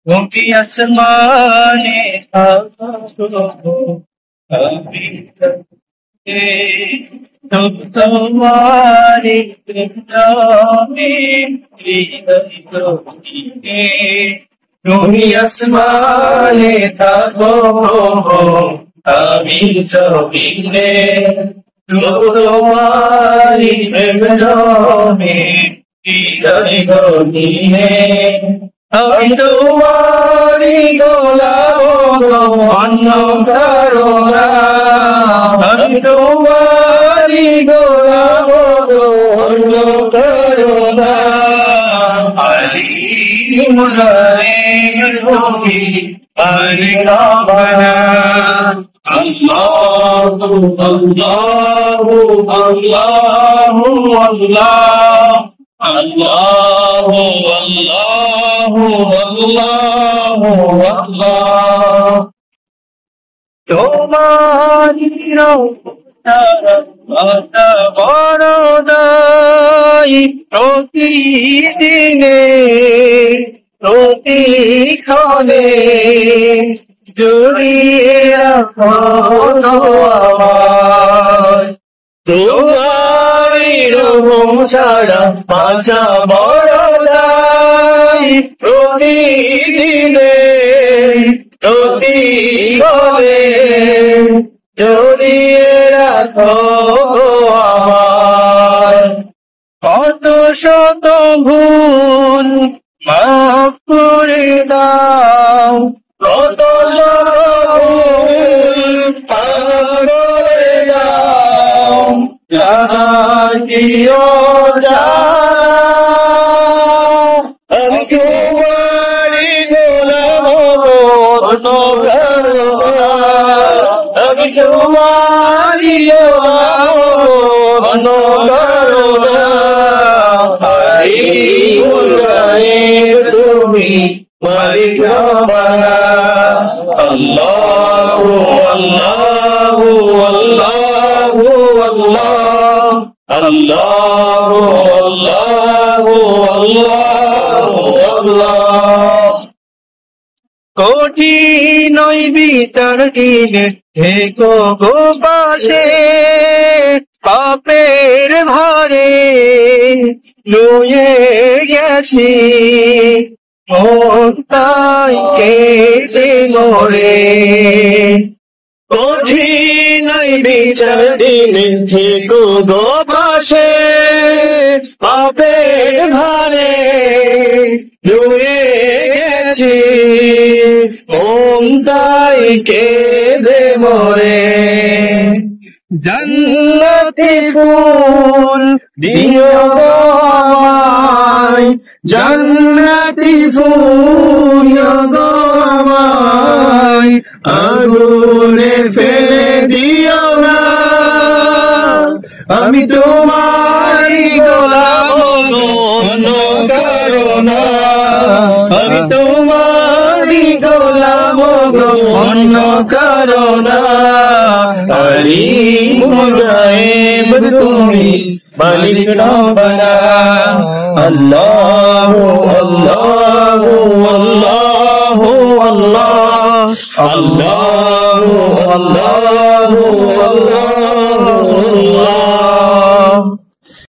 তুমি আসমানে থাকো আমি তোমারি নামে হৃদয় গগনে তুমি আসমানে থাকো আমি জমিনে তোমারি নামে হৃদয় গগনে আমি তোমারি গোলাম অন্য কারো না আমি তোমারি গোলাম অন্য কারো না আলিম গায়েব তুমি আলি রাব্বানা আল্লাহু আল্লাহু আল্লাহু আল্লাহ আল্লাহু আল্লাহু আল্লাহু আল্লাহ তোমারি রহমত বরদাই প্রতিদিনে প্রতিক্ষণে জড়িয়ে রাখো আমায় তোমারি রহম ছাড়া বাঁচা বড় দায় প্রতিদিনে প্রতিক্ষণে জড়িয়ে রাখো আমায় কত শত ভুল মাফ করে দাও কত শত ভুল মাফ করে দাও জানিও যাও আমি তোমারি গোলাম অন্য কারো না আমি তোমারি গোলাম অন্য কারো না আলিমুল গায়েব তুমি মালিক রাব্বানা আল্লাহু আল্লাহু আল্লাহু আল্লাহ আল্লাহু আল্লাহু আল্লাহু আল্লাহ কঠিন ওই বিচার দিনে থেকো গো পাশে পাপের ভারে লয়ে গেছি তাই কেঁদে মরে কঠিন ওই বিচার দিনে থেকো গো পাশে পাপের ভারে লয়ে গেছি তাই কেঁদে মরে জান্নাতি ফুল দিও গো আমায় জান্নাতি ফুল দিও গো আমায় আগুনে ফেলে দিও না আমি তোমারি গোলাম অন্য কারো না আমি তোমারি গোলাম অন্য কারো না আলিমুল গায়েব তুমি মালিক রাব্বানা আল্লাহু আল্লাহু আল্লাহু আল্লাহ আল্লাহু আল্লাহু আল্লাহ